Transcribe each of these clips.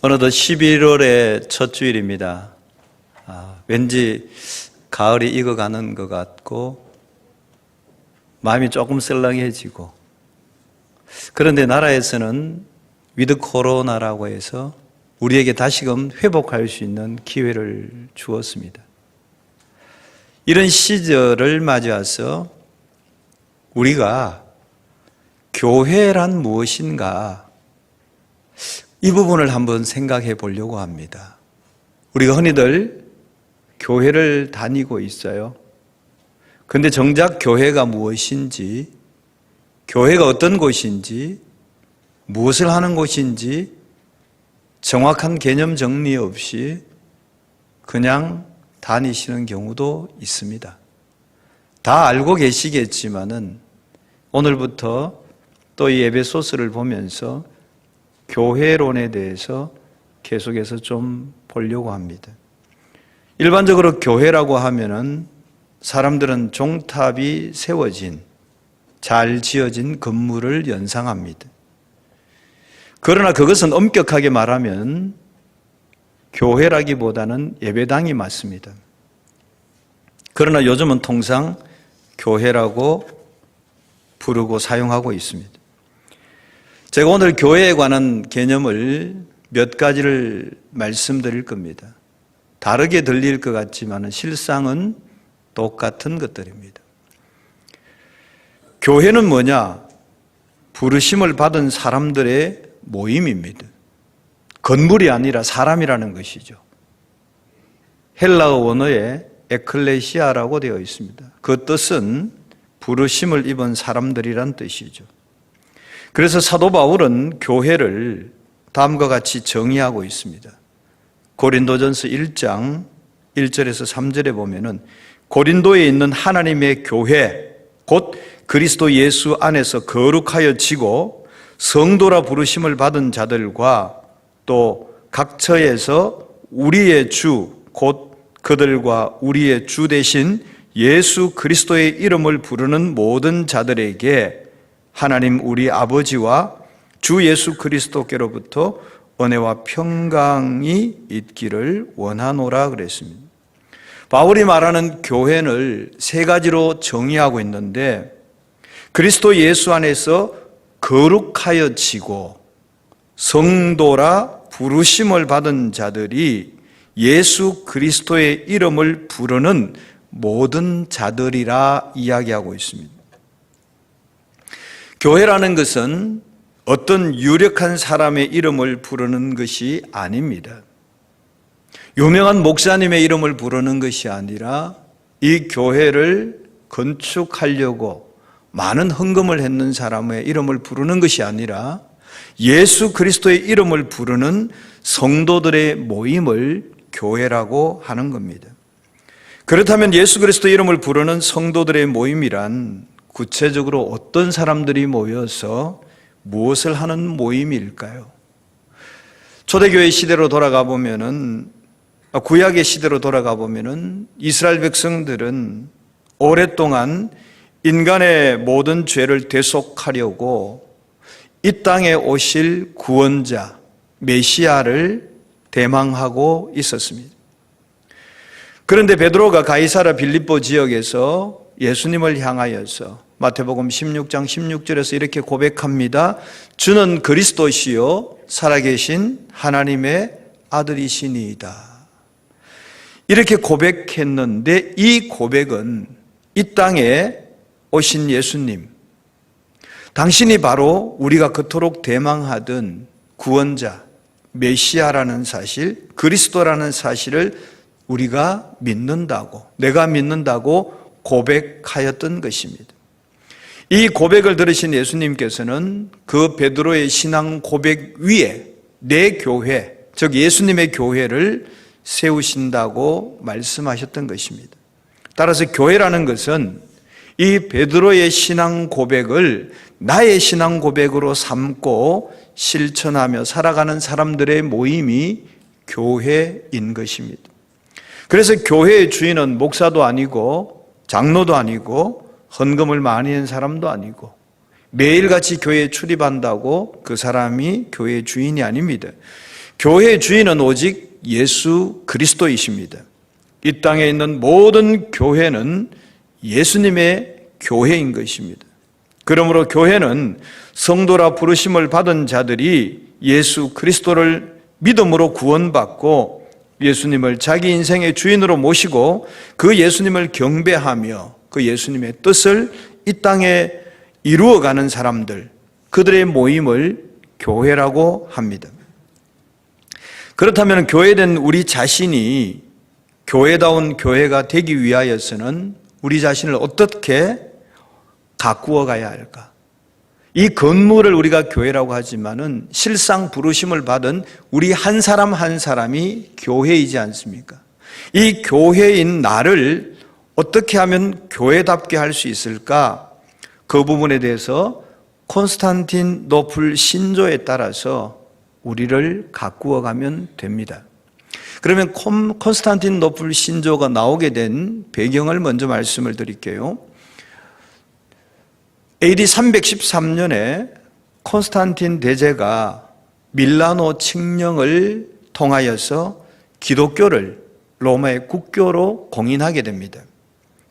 어느덧 11월의 첫 주일입니다. 왠지 가을이 익어가는 것 같고 마음이 조금 썰렁해지고, 그런데 나라에서는 위드 코로나라고 해서 우리에게 다시금 회복할 수 있는 기회를 주었습니다. 이런 시절을 맞이해서 우리가 교회란 무엇인가, 이 부분을 한번 생각해 보려고 합니다. 우리가 흔히들 교회를 다니고 있어요. 그런데 정작 교회가 무엇인지, 교회가 어떤 곳인지, 무엇을 하는 곳인지 정확한 개념 정리 없이 그냥 다니시는 경우도 있습니다. 다 알고 계시겠지만은 오늘부터 또 이 에베소서를 보면서 교회론에 대해서 계속해서 좀 보려고 합니다. 일반적으로 교회라고 하면은 사람들은 종탑이 세워진, 잘 지어진 건물을 연상합니다. 그러나 그것은 엄격하게 말하면 교회라기보다는 예배당이 맞습니다. 그러나 요즘은 통상 교회라고 부르고 사용하고 있습니다. 제가 오늘 교회에 관한 개념을 몇 가지를 말씀드릴 겁니다. 다르게 들릴 것 같지만 실상은 똑같은 것들입니다. 교회는 뭐냐? 부르심을 받은 사람들의 모임입니다. 건물이 아니라 사람이라는 것이죠. 헬라어 원어에 에클레시아라고 되어 있습니다. 그 뜻은 부르심을 입은 사람들이란 뜻이죠. 그래서 사도 바울은 교회를 다음과 같이 정의하고 있습니다. 고린도전서 1장 1절에서 3절에 보면은 고린도에 있는 하나님의 교회, 곧 그리스도 예수 안에서 거룩하여 지고 성도라 부르심을 받은 자들과 또 각처에서 우리의 주, 곧 그들과 우리의 주 되신 예수 그리스도의 이름을 부르는 모든 자들에게 하나님 우리 아버지와 주 예수 그리스도께로부터 은혜와 평강이 있기를 원하노라 그랬습니다. 바울이 말하는 교회를 세 가지로 정의하고 있는데, 그리스도 예수 안에서 거룩하여 지고 성도라 부르심을 받은 자들이 예수 그리스도의 이름을 부르는 모든 자들이라 이야기하고 있습니다. 교회라는 것은 어떤 유력한 사람의 이름을 부르는 것이 아닙니다. 유명한 목사님의 이름을 부르는 것이 아니라 이 교회를 건축하려고 많은 헌금을 했는 사람의 이름을 부르는 것이 아니라 예수 그리스도의 이름을 부르는 성도들의 모임을 교회라고 하는 겁니다. 그렇다면 예수 그리스도의 이름을 부르는 성도들의 모임이란 구체적으로 어떤 사람들이 모여서 무엇을 하는 모임일까요? 초대교회 시대로 돌아가 보면은, 구약의 시대로 돌아가 보면은 이스라엘 백성들은 오랫동안 인간의 모든 죄를 대속하려고 이 땅에 오실 구원자 메시아를 대망하고 있었습니다. 그런데 베드로가 가이사랴 빌립보 지역에서 예수님을 향하여서 마태복음 16장 16절에서 이렇게 고백합니다. 주는 그리스도시요 살아계신 하나님의 아들이시니이다. 이렇게 고백했는데 이 고백은 이 땅에 오신 예수님, 당신이 바로 우리가 그토록 대망하던 구원자 메시아라는 사실, 그리스도라는 사실을 우리가 믿는다고, 내가 믿는다고 고백하였던 것입니다. 이 고백을 들으신 예수님께서는 그 베드로의 신앙 고백 위에 내 교회, 즉 예수님의 교회를 세우신다고 말씀하셨던 것입니다. 따라서 교회라는 것은 이 베드로의 신앙 고백을 나의 신앙 고백으로 삼고 실천하며 살아가는 사람들의 모임이 교회인 것입니다. 그래서 교회의 주인은 목사도 아니고 장로도 아니고 헌금을 많이 한 사람도 아니고 매일같이 교회에 출입한다고 그 사람이 교회의 주인이 아닙니다. 교회의 주인은 오직 예수 그리스도이십니다. 이 땅에 있는 모든 교회는 예수님의 교회인 것입니다. 그러므로 교회는 성도라 부르심을 받은 자들이 예수 그리스도를 믿음으로 구원받고 예수님을 자기 인생의 주인으로 모시고 그 예수님을 경배하며 그 예수님의 뜻을 이 땅에 이루어가는 사람들, 그들의 모임을 교회라고 합니다. 그렇다면 교회된 우리 자신이 교회다운 교회가 되기 위하여서는 우리 자신을 어떻게 가꾸어 가야 할까? 이 건물을 우리가 교회라고 하지만은 실상 부르심을 받은 우리 한 사람 한 사람이 교회이지 않습니까? 이 교회인 나를 어떻게 하면 교회답게 할 수 있을까? 그 부분에 대해서 콘스탄티노플 신조에 따라서 우리를 가꾸어 가면 됩니다. 그러면 콘스탄티노플 신조가 나오게 된 배경을 먼저 말씀을 드릴게요. AD 313년에 콘스탄틴 대제가 밀라노 칙령을 통하여서 기독교를 로마의 국교로 공인하게 됩니다.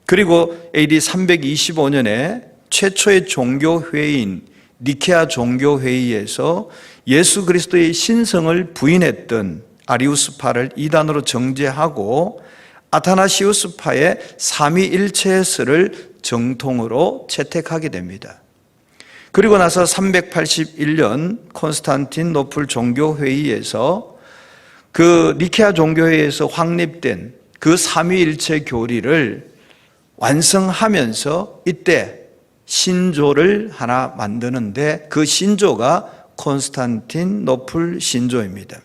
그리고 AD 325년에 최초의 종교회의인 니케아 종교회의에서 예수 그리스도의 신성을 부인했던 아리우스파를 이단으로 정죄하고 아타나시우스파의 삼위일체설을 정통으로 채택하게 됩니다. 그리고 나서 381년 콘스탄티노플 종교회의에서 그 니케아 종교회의에서 확립된 그 삼위일체 교리를 완성하면서 이때 신조를 하나 만드는데 그 신조가 콘스탄티노플 신조입니다.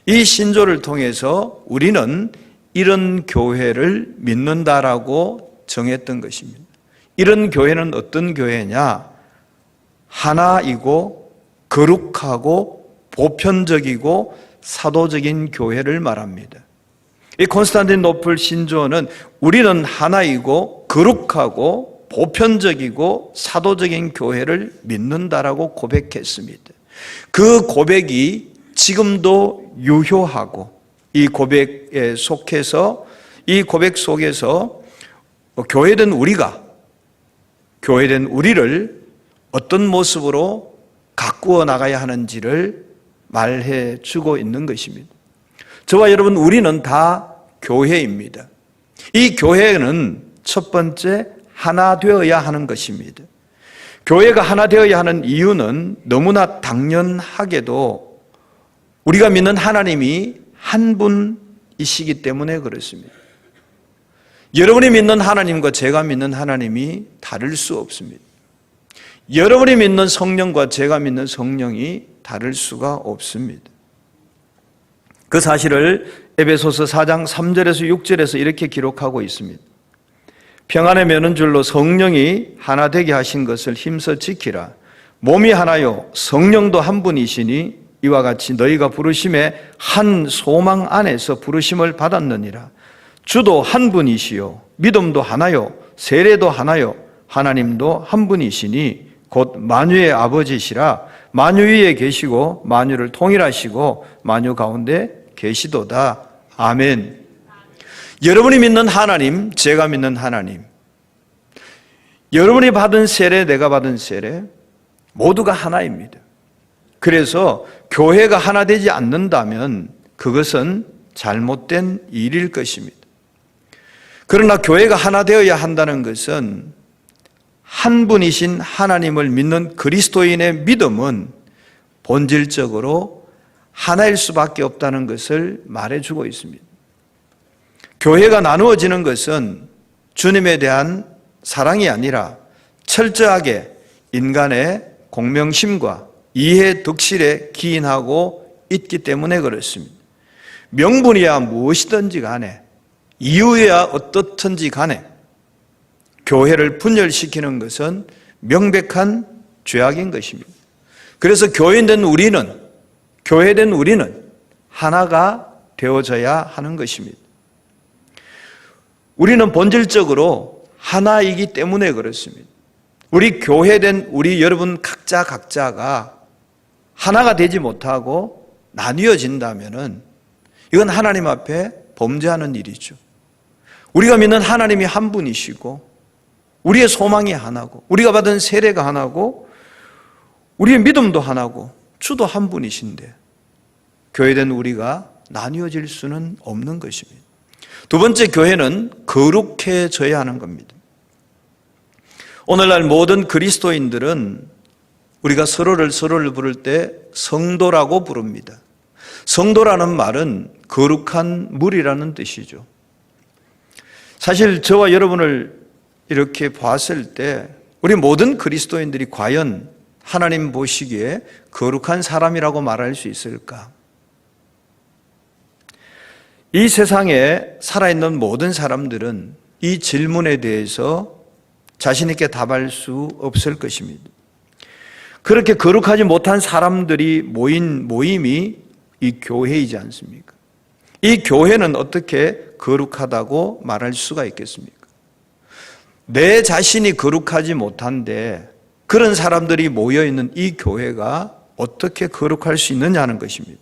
이 신조를 통해서 우리는 이런 교회를 믿는다라고 정했던 것입니다. 이런 교회는 어떤 교회냐? 하나이고 거룩하고 보편적이고 사도적인 교회를 말합니다. 이 콘스탄티노플 신조는 우리는 하나이고 거룩하고 보편적이고 사도적인 교회를 믿는다라고 고백했습니다. 그 고백이 지금도 유효하고 이 고백에 속해서 이 고백 속에서 교회된 우리를 어떤 모습으로 가꾸어 나가야 하는지를 말해 주고 있는 것입니다. 저와 여러분, 우리는 다 교회입니다. 이 교회는 첫 번째 하나 되어야 하는 것입니다. 교회가 하나 되어야 하는 이유는 너무나 당연하게도 우리가 믿는 하나님이 한 분이시기 때문에 그렇습니다. 여러분이 믿는 하나님과 제가 믿는 하나님이 다를 수 없습니다. 여러분이 믿는 성령과 제가 믿는 성령이 다를 수가 없습니다. 그 사실을 에베소서 4장 3절에서 6절에서 이렇게 기록하고 있습니다. 평안에 매는 줄로 성령이 하나 되게 하신 것을 힘써 지키라. 몸이 하나요 성령도 한 분이시니 이와 같이 너희가 부르심의 한 소망 안에서 부르심을 받았느니라. 주도 한 분이시요 믿음도 하나요 세례도 하나요 하나님도 한 분이시니 곧 만유의 아버지시라. 만유 위에 계시고 만유를 통일하시고 만유 가운데 계시도다. 아멘. 여러분이 믿는 하나님, 제가 믿는 하나님, 여러분이 받은 세례, 내가 받은 세례 모두가 하나입니다. 그래서 교회가 하나 되지 않는다면 그것은 잘못된 일일 것입니다. 그러나 교회가 하나 되어야 한다는 것은 한 분이신 하나님을 믿는 그리스도인의 믿음은 본질적으로 하나일 수밖에 없다는 것을 말해주고 있습니다. 교회가 나누어지는 것은 주님에 대한 사랑이 아니라 철저하게 인간의 공명심과 이해 덕실에 기인하고 있기 때문에 그렇습니다. 명분이야 무엇이든지 간에 이유야 어떻든지 간에 교회를 분열시키는 것은 명백한 죄악인 것입니다. 그래서 교회된 우리는 하나가 되어져야 하는 것입니다. 우리는 본질적으로 하나이기 때문에 그렇습니다. 우리 교회된 우리 여러분 각자가 하나가 되지 못하고 나뉘어진다면은 이건 하나님 앞에 범죄하는 일이죠. 우리가 믿는 하나님이 한 분이시고 우리의 소망이 하나고 우리가 받은 세례가 하나고 우리의 믿음도 하나고 주도 한 분이신데 교회된 우리가 나뉘어질 수는 없는 것입니다. 두 번째, 교회는 거룩해져야 하는 겁니다. 오늘날 모든 그리스도인들은 우리가 서로를 부를 때 성도라고 부릅니다. 성도라는 말은 거룩한 물이라는 뜻이죠. 사실 저와 여러분을 이렇게 봤을 때 우리 모든 그리스도인들이 과연 하나님 보시기에 거룩한 사람이라고 말할 수 있을까? 이 세상에 살아있는 모든 사람들은 이 질문에 대해서 자신 있게 답할 수 없을 것입니다. 그렇게 거룩하지 못한 사람들이 모인 모임이 이 교회이지 않습니까? 이 교회는 어떻게 거룩하다고 말할 수가 있겠습니까? 내 자신이 거룩하지 못한데 그런 사람들이 모여있는 이 교회가 어떻게 거룩할 수 있느냐는 것입니다.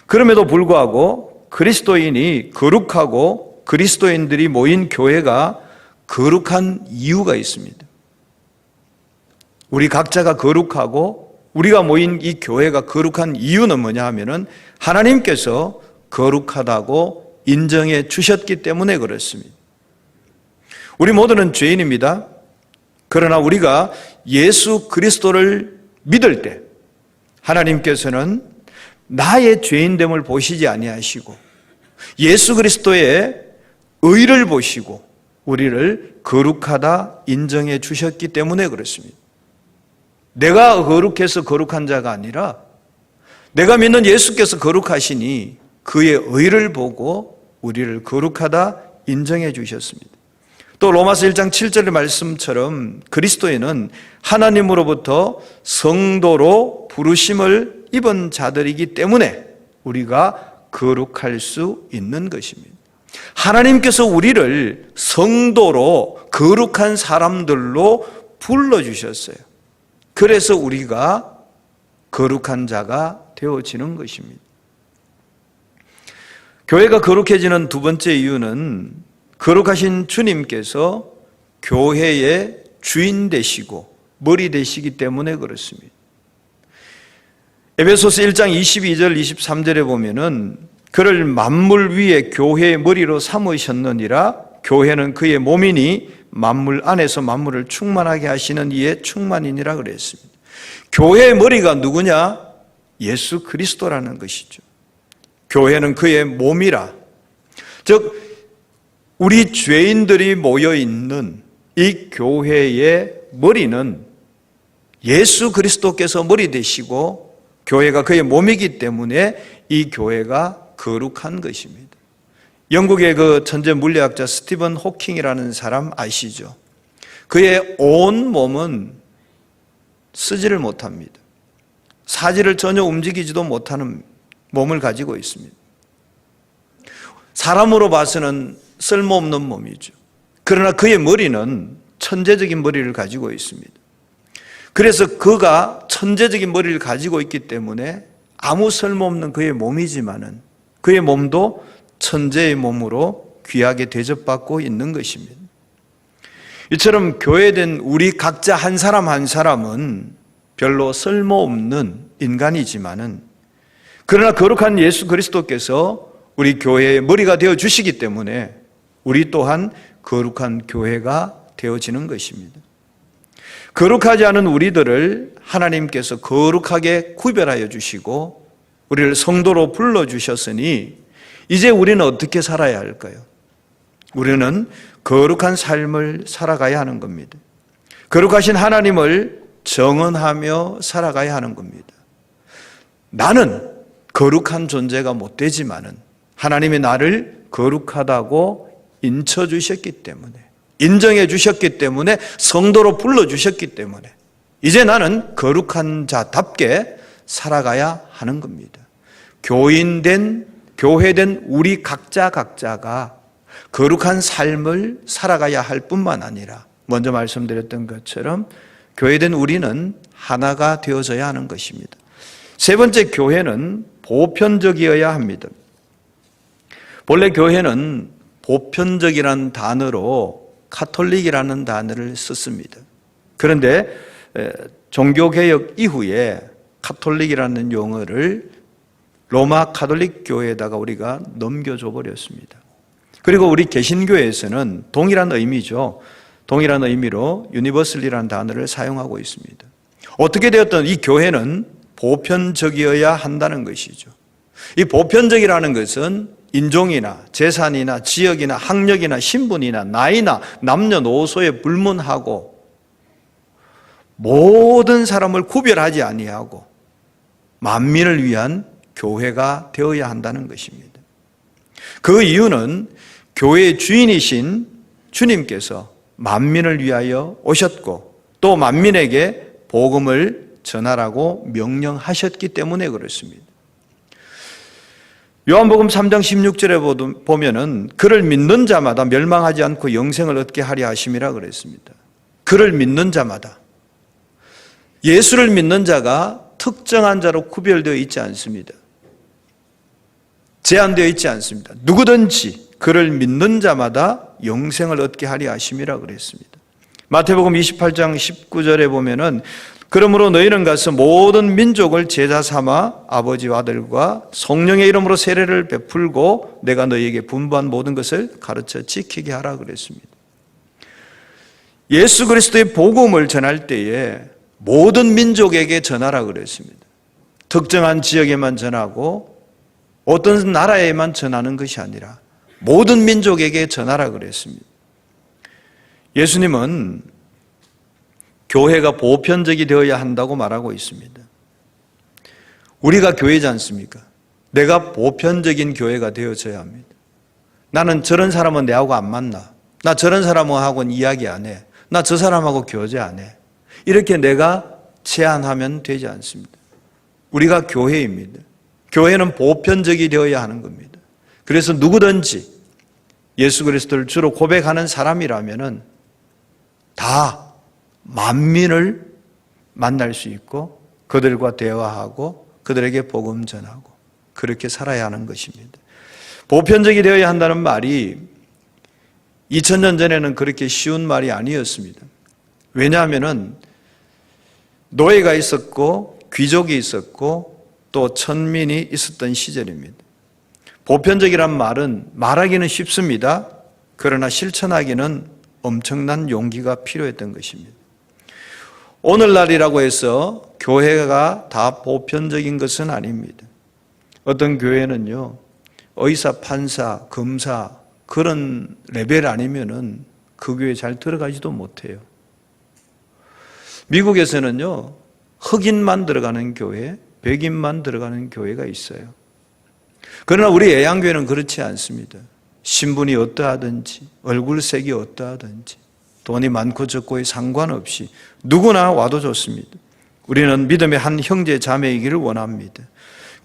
그럼에도 불구하고 그리스도인이 거룩하고 그리스도인들이 모인 교회가 거룩한 이유가 있습니다. 우리 각자가 거룩하고 우리가 모인 이 교회가 거룩한 이유는 뭐냐 하면은 하나님께서 거룩하다고 인정해 주셨기 때문에 그렇습니다. 우리 모두는 죄인입니다. 그러나 우리가 예수 그리스도를 믿을 때 하나님께서는 나의 죄인됨을 보시지 아니하시고 예수 그리스도의 의를 보시고 우리를 거룩하다 인정해 주셨기 때문에 그렇습니다. 내가 거룩해서 거룩한 자가 아니라 내가 믿는 예수께서 거룩하시니 그의 의를 보고 우리를 거룩하다 인정해 주셨습니다. 또 로마서 1장 7절의 말씀처럼 그리스도인은 하나님으로부터 성도로 부르심을 입은 자들이기 때문에 우리가 거룩할 수 있는 것입니다. 하나님께서 우리를 성도로 거룩한 사람들로 불러주셨어요. 그래서 우리가 거룩한 자가 되어지는 것입니다. 교회가 거룩해지는 두 번째 이유는 거룩하신 주님께서 교회의 주인 되시고 머리 되시기 때문에 그렇습니다. 에베소서 1장 22절 23절에 보면은 그를 만물 위에 교회의 머리로 삼으셨느니라 교회는 그의 몸이니 만물 안에서 만물을 충만하게 하시는 이의 충만이니라 그랬습니다. 교회의 머리가 누구냐? 예수 그리스도라는 것이죠. 교회는 그의 몸이라. 즉 우리 죄인들이 모여있는 이 교회의 머리는 예수 그리스도께서 머리 되시고 교회가 그의 몸이기 때문에 이 교회가 거룩한 것입니다. 영국의 그 천재 물리학자 스티븐 호킹이라는 사람 아시죠? 그의 온 몸은 쓰지를 못합니다. 사지를 전혀 움직이지도 못하는 몸을 가지고 있습니다. 사람으로 봐서는 쓸모없는 몸이죠. 그러나 그의 머리는 천재적인 머리를 가지고 있습니다. 그래서 그가 천재적인 머리를 가지고 있기 때문에 아무 쓸모없는 그의 몸이지만은 그의 몸도 천재의 몸으로 귀하게 대접받고 있는 것입니다. 이처럼 교회된 우리 각자 한 사람 한 사람은 별로 쓸모없는 인간이지만은 그러나 거룩한 예수 그리스도께서 우리 교회의 머리가 되어 주시기 때문에 우리 또한 거룩한 교회가 되어지는 것입니다. 거룩하지 않은 우리들을 하나님께서 거룩하게 구별하여 주시고 우리를 성도로 불러주셨으니 이제 우리는 어떻게 살아야 할까요? 우리는 거룩한 삶을 살아가야 하는 겁니다. 거룩하신 하나님을 정언하며 살아가야 하는 겁니다. 나는 거룩한 존재가 못 되지만은 하나님이 나를 거룩하다고 인쳐주셨기 때문에 인정해 주셨기 때문에 성도로 불러주셨기 때문에 이제 나는 거룩한 자답게 살아가야 하는 겁니다. 교회된 우리 각자가 거룩한 삶을 살아가야 할 뿐만 아니라 먼저 말씀드렸던 것처럼 교회된 우리는 하나가 되어져야 하는 것입니다. 세 번째, 교회는 보편적이어야 합니다. 본래 교회는 보편적이라는 단어로 카톨릭이라는 단어를 썼습니다. 그런데 종교개혁 이후에 카톨릭이라는 용어를 로마 카톨릭 교회에다가 우리가 넘겨줘 버렸습니다. 그리고 우리 개신교에서는 동일한 의미죠. 동일한 의미로 유니버설이라는 단어를 사용하고 있습니다. 어떻게 되었든 이 교회는 보편적이어야 한다는 것이죠. 이 보편적이라는 것은 인종이나 재산이나 지역이나 학력이나 신분이나 나이나 남녀노소에 불문하고 모든 사람을 구별하지 아니하고 만민을 위한 교회가 되어야 한다는 것입니다. 그 이유는 교회의 주인이신 주님께서 만민을 위하여 오셨고 또 만민에게 복음을 전하라고 명령하셨기 때문에 그렇습니다. 요한복음 3장 16절에 보면은 그를 믿는 자마다 멸망하지 않고 영생을 얻게 하려 하심이라 그랬습니다. 그를 믿는 자마다. 예수를 믿는 자가 특정한 자로 구별되어 있지 않습니다. 제한되어 있지 않습니다. 누구든지 그를 믿는 자마다 영생을 얻게 하려 하심이라 그랬습니다. 마태복음 28장 19절에 보면은 그러므로 너희는 가서 모든 민족을 제자 삼아 아버지와 아들과 성령의 이름으로 세례를 베풀고 내가 너희에게 분부한 모든 것을 가르쳐 지키게 하라 그랬습니다. 예수 그리스도의 복음을 전할 때에 모든 민족에게 전하라 그랬습니다. 특정한 지역에만 전하고 어떤 나라에만 전하는 것이 아니라 모든 민족에게 전하라 그랬습니다. 예수님은 교회가 보편적이 되어야 한다고 말하고 있습니다. 우리가 교회지 않습니까? 내가 보편적인 교회가 되어져야 합니다. 나는 저런 사람은 내하고 안 만나. 나 저런 사람하고는 이야기 안 해. 나 저 사람하고 교제 안 해. 이렇게 내가 제한하면 되지 않습니다. 우리가 교회입니다. 교회는 보편적이 되어야 하는 겁니다. 그래서 누구든지 예수 그리스도를 주로 고백하는 사람이라면은 다 만민을 만날 수 있고 그들과 대화하고 그들에게 복음 전하고 그렇게 살아야 하는 것입니다. 보편적이 되어야 한다는 말이 2000년 전에는 그렇게 쉬운 말이 아니었습니다. 왜냐하면은 노예가 있었고 귀족이 있었고 또 천민이 있었던 시절입니다. 보편적이란 말은 말하기는 쉽습니다. 그러나 실천하기는 엄청난 용기가 필요했던 것입니다. 오늘날이라고 해서 교회가 다 보편적인 것은 아닙니다. 어떤 교회는요, 의사, 판사, 검사 그런 레벨 아니면은 그 교회 잘 들어가지도 못해요. 미국에서는요, 흑인만 들어가는 교회, 백인만 들어가는 교회가 있어요. 그러나 우리 애양교회는 그렇지 않습니다. 신분이 어떠하든지 얼굴색이 어떠하든지 돈이 많고 적고에 상관없이 누구나 와도 좋습니다. 우리는 믿음의 한 형제 자매이기를 원합니다.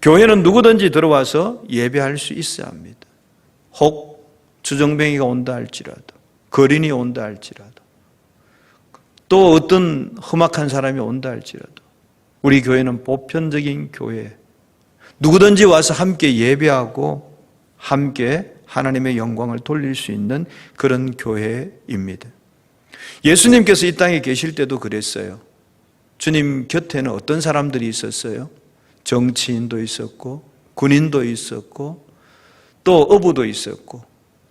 교회는 누구든지 들어와서 예배할 수 있어야 합니다. 혹 주정뱅이가 온다 할지라도 거린이 온다 할지라도 또 어떤 험악한 사람이 온다 할지라도 우리 교회는 보편적인 교회, 누구든지 와서 함께 예배하고 함께 하나님의 영광을 돌릴 수 있는 그런 교회입니다. 예수님께서 이 땅에 계실 때도 그랬어요. 주님 곁에는 어떤 사람들이 있었어요? 정치인도 있었고 군인도 있었고 또 어부도 있었고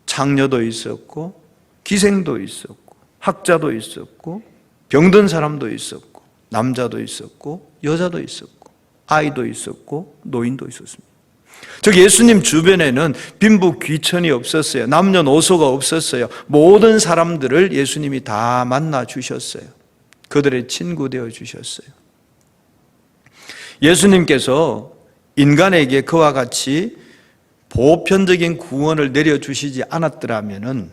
장녀도 있었고 기생도 있었고 학자도 있었고 병든 사람도 있었고 남자도 있었고 여자도 있었고 아이도 있었고 노인도 있었습니다. 즉 예수님 주변에는 빈부 귀천이 없었어요. 남녀노소가 없었어요. 모든 사람들을 예수님이 다 만나 주셨어요. 그들의 친구 되어 주셨어요. 예수님께서 인간에게 그와 같이 보편적인 구원을 내려주시지 않았더라면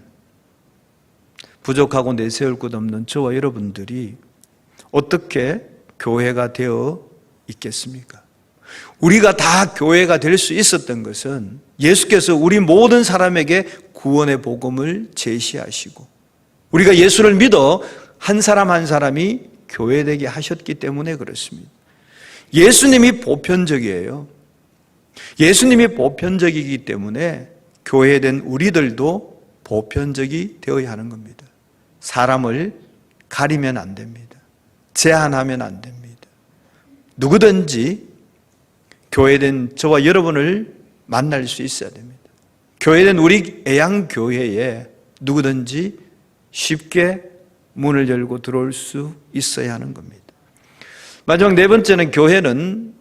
부족하고 내세울 것 없는 저와 여러분들이 어떻게 교회가 되어 있겠습니까? 우리가 다 교회가 될 수 있었던 것은 예수께서 우리 모든 사람에게 구원의 복음을 제시하시고 우리가 예수를 믿어 한 사람 한 사람이 교회되게 하셨기 때문에 그렇습니다. 예수님이 보편적이에요. 예수님이 보편적이기 때문에 교회된 우리들도 보편적이 되어야 하는 겁니다. 사람을 가리면 안 됩니다. 제한하면 안 됩니다. 누구든지 교회된 저와 여러분을 만날 수 있어야 됩니다. 교회된 우리 애양교회에 누구든지 쉽게 문을 열고 들어올 수 있어야 하는 겁니다. 마지막 네 번째는 교회는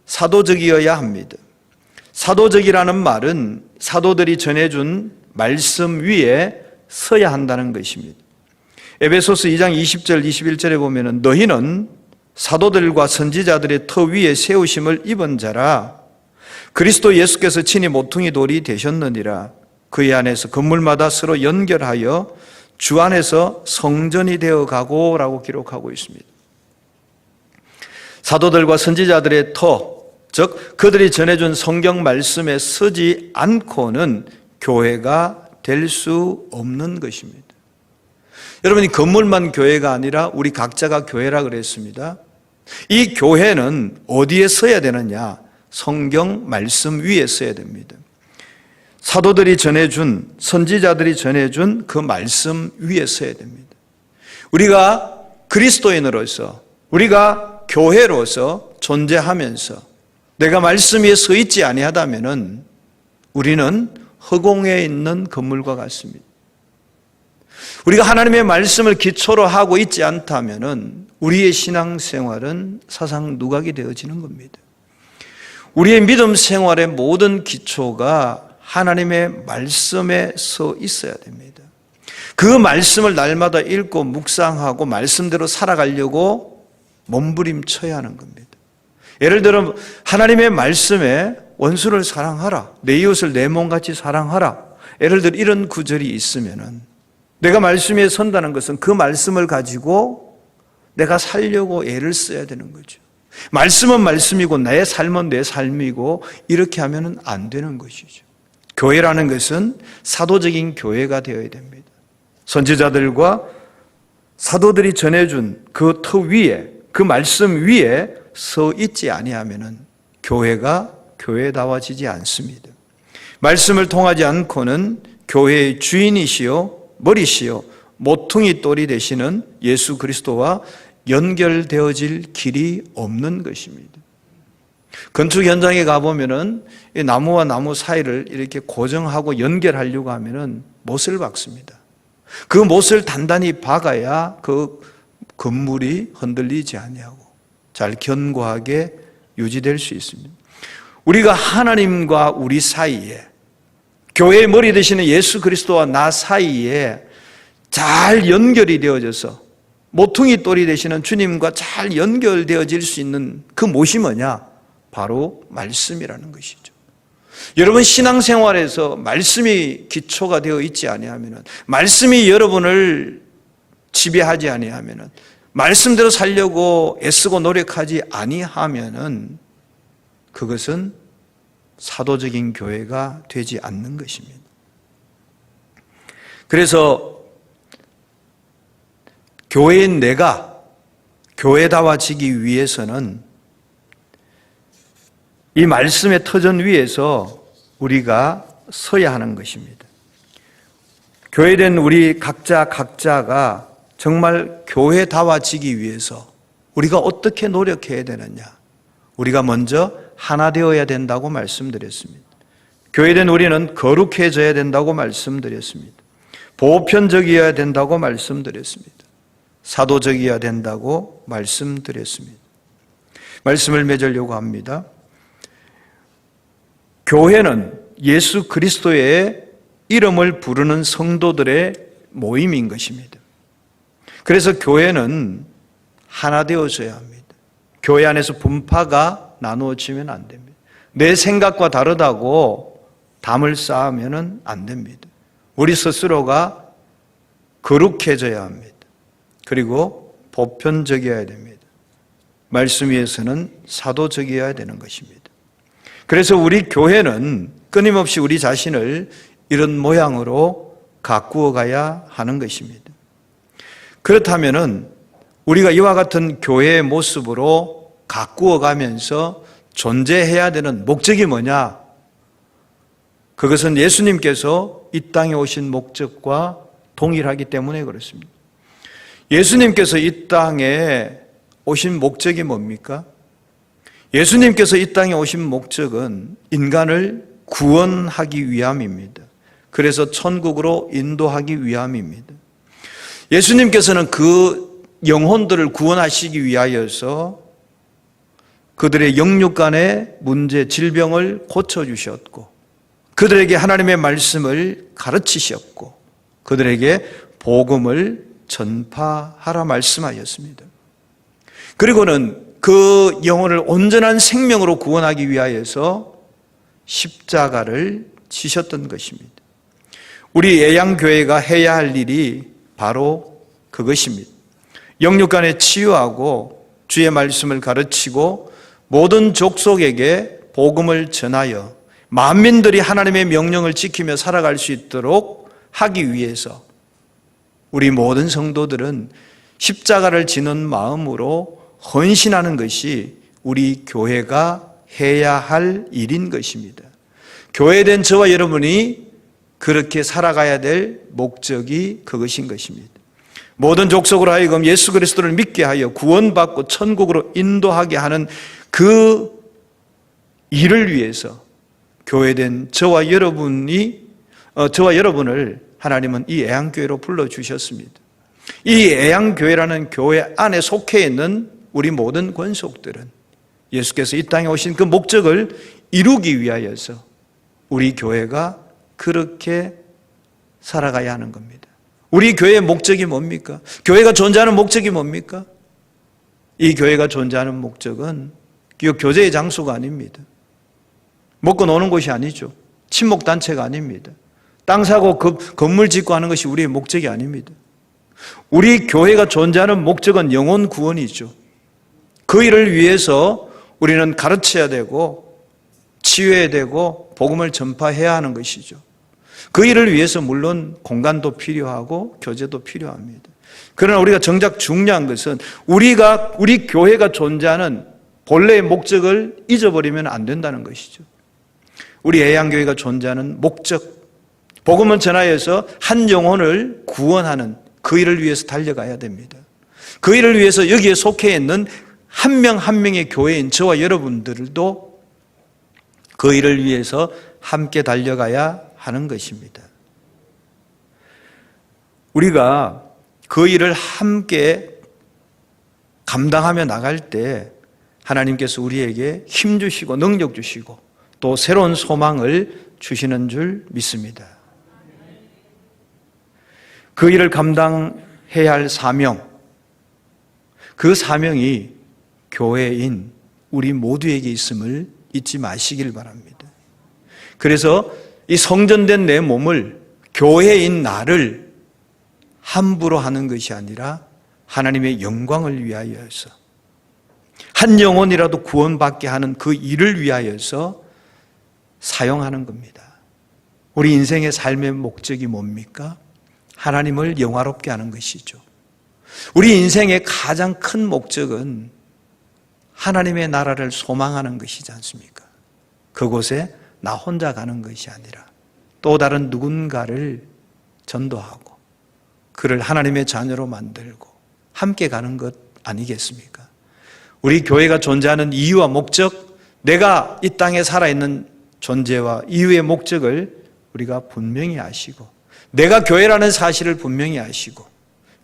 사도적이어야 합니다. 사도적이라는 말은 사도들이 전해준 말씀 위에 서야 한다는 것입니다. 에베소서 2장 20절 21절에 보면 너희는 사도들과 선지자들의 터 위에 세우심을 입은 자라 그리스도 예수께서 친히 모퉁이 돌이 되셨느니라. 그의 안에서 건물마다 서로 연결하여 주 안에서 성전이 되어 가고라고 기록하고 있습니다. 사도들과 선지자들의 터, 즉 그들이 전해준 성경 말씀에 서지 않고는 교회가 될 수 없는 것입니다. 여러분이 건물만 교회가 아니라 우리 각자가 교회라 그랬습니다. 이 교회는 어디에 서야 되느냐? 성경 말씀 위에 서야 됩니다. 사도들이 전해준, 선지자들이 전해준 그 말씀 위에 서야 됩니다. 우리가 그리스도인으로서, 우리가 교회로서 존재하면서 내가 말씀 위에 서 있지 아니하다면은 우리는 허공에 있는 건물과 같습니다. 우리가 하나님의 말씀을 기초로 하고 있지 않다면은 우리의 신앙생활은 사상 누각이 되어지는 겁니다. 우리의 믿음 생활의 모든 기초가 하나님의 말씀에 서 있어야 됩니다. 그 말씀을 날마다 읽고 묵상하고 말씀대로 살아가려고 몸부림쳐야 하는 겁니다. 예를 들어 하나님의 말씀에 원수를 사랑하라, 내 이웃을 내 몸같이 사랑하라, 예를 들어 이런 구절이 있으면은 내가 말씀 위에 선다는 것은 그 말씀을 가지고 내가 살려고 애를 써야 되는 거죠. 말씀은 말씀이고 내 삶은 내 삶이고 이렇게 하면 안 되는 것이죠. 교회라는 것은 사도적인 교회가 되어야 됩니다. 선지자들과 사도들이 전해준 그 터 위에, 그 말씀 위에 서 있지 아니하면은 교회가 교회다워지지 않습니다. 말씀을 통하지 않고는 교회의 주인이시요 머리시요 모퉁이 돌이 되시는 예수 그리스도와 연결되어질 길이 없는 것입니다. 건축 현장에 가보면은 이 나무와 나무 사이를 이렇게 고정하고 연결하려고 하면은 못을 박습니다. 그 못을 단단히 박아야 그 건물이 흔들리지 아니하고 잘 견고하게 유지될 수 있습니다. 우리가 하나님과 우리 사이에, 교회의 머리 되시는 예수 그리스도와 나 사이에 잘 연결이 되어져서 모퉁이 돌이 되시는 주님과 잘 연결되어질 수 있는 그 못이 뭐냐? 바로 말씀이라는 것이죠. 여러분 신앙생활에서 말씀이 기초가 되어 있지 아니하면, 말씀이 여러분을 지배하지 아니하면, 말씀대로 살려고 애쓰고 노력하지 아니하면은 그것은 사도적인 교회가 되지 않는 것입니다. 그래서 교회인 내가 교회다워지기 위해서는 이 말씀의 터전 위에서 우리가 서야 하는 것입니다. 교회된 우리 각자가 정말 교회다워지기 위해서 우리가 어떻게 노력해야 되느냐? 우리가 먼저 하나 되어야 된다고 말씀드렸습니다. 교회된 우리는 거룩해져야 된다고 말씀드렸습니다. 보편적이어야 된다고 말씀드렸습니다. 사도적이어야 된다고 말씀드렸습니다. 말씀을 맺으려고 합니다. 교회는 예수 그리스도의 이름을 부르는 성도들의 모임인 것입니다. 그래서 교회는 하나 되어져야 합니다. 교회 안에서 분파가 나누어지면 안 됩니다. 내 생각과 다르다고 담을 쌓으면 안 됩니다. 우리 스스로가 거룩해져야 합니다. 그리고 보편적이어야 됩니다. 말씀 위에서는 사도적이어야 되는 것입니다. 그래서 우리 교회는 끊임없이 우리 자신을 이런 모양으로 가꾸어 가야 하는 것입니다. 그렇다면은 우리가 이와 같은 교회의 모습으로 가꾸어 가면서 존재해야 되는 목적이 뭐냐? 그것은 예수님께서 이 땅에 오신 목적과 동일하기 때문에 그렇습니다. 예수님께서 이 땅에 오신 목적이 뭡니까? 예수님께서 이 땅에 오신 목적은 인간을 구원하기 위함입니다. 그래서 천국으로 인도하기 위함입니다. 예수님께서는 그 영혼들을 구원하시기 위하여서 그들의 영육간의 문제, 질병을 고쳐주셨고, 그들에게 하나님의 말씀을 가르치셨고, 그들에게 복음을 전파하라 말씀하셨습니다. 그리고는 그 영혼을 온전한 생명으로 구원하기 위하여서 십자가를 지셨던 것입니다. 우리 애양교회가 해야 할 일이 바로 그것입니다. 영육간에 치유하고 주의 말씀을 가르치고 모든 족속에게 복음을 전하여 만민들이 하나님의 명령을 지키며 살아갈 수 있도록 하기 위해서 우리 모든 성도들은 십자가를 지는 마음으로 헌신하는 것이 우리 교회가 해야 할 일인 것입니다. 교회된 저와 여러분이 그렇게 살아가야 될 목적이 그것인 것입니다. 모든 족속으로 하여금 예수 그리스도를 믿게 하여 구원받고 천국으로 인도하게 하는 그 일을 위해서 교회된 저와 여러분을 하나님은 이 애양교회로 불러주셨습니다. 이 애양교회라는 교회 안에 속해 있는 우리 모든 권속들은 예수께서 이 땅에 오신 그 목적을 이루기 위하여서 우리 교회가 그렇게 살아가야 하는 겁니다. 우리 교회의 목적이 뭡니까? 교회가 존재하는 목적이 뭡니까? 이 교회가 존재하는 목적은 교제의 장소가 아닙니다. 먹고 노는 곳이 아니죠. 친목단체가 아닙니다. 땅 사고 건물 짓고 하는 것이 우리의 목적이 아닙니다. 우리 교회가 존재하는 목적은 영혼 구원이죠. 그 일을 위해서 우리는 가르쳐야 되고 치유해야 되고 복음을 전파해야 하는 것이죠. 그 일을 위해서 물론 공간도 필요하고 교제도 필요합니다. 그러나 우리가 정작 중요한 것은 우리 교회가 존재하는 본래의 목적을 잊어버리면 안 된다는 것이죠. 우리 애양교회가 존재하는 목적, 복음을 전하여서 한 영혼을 구원하는 그 일을 위해서 달려가야 됩니다. 그 일을 위해서 여기에 속해 있는 한 명 한 명의 교회인 저와 여러분들도 그 일을 위해서 함께 달려가야 하는 것입니다. 우리가 그 일을 함께 감당하며 나갈 때 하나님께서 우리에게 힘 주시고 능력 주시고 또 새로운 소망을 주시는 줄 믿습니다. 그 일을 감당해야 할 사명, 그 사명이 교회인 우리 모두에게 있음을 잊지 마시길 바랍니다. 그래서 이 성전된 내 몸을, 교회인 나를 함부로 하는 것이 아니라 하나님의 영광을 위하여서, 한 영혼이라도 구원받게 하는 그 일을 위하여서 사용하는 겁니다. 우리 인생의 삶의 목적이 뭡니까? 하나님을 영화롭게 하는 것이죠. 우리 인생의 가장 큰 목적은 하나님의 나라를 소망하는 것이지 않습니까? 그곳에 나 혼자 가는 것이 아니라 또 다른 누군가를 전도하고 그를 하나님의 자녀로 만들고 함께 가는 것 아니겠습니까? 우리 교회가 존재하는 이유와 목적, 내가 이 땅에 살아있는 존재와 이유의 목적을 우리가 분명히 아시고, 내가 교회라는 사실을 분명히 아시고,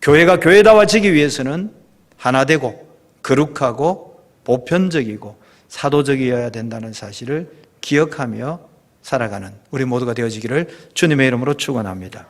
교회가 교회다워지기 위해서는 하나 되고 거룩하고 보편적이고 사도적이어야 된다는 사실을 기억하며 살아가는 우리 모두가 되어지기를 주님의 이름으로 축원합니다.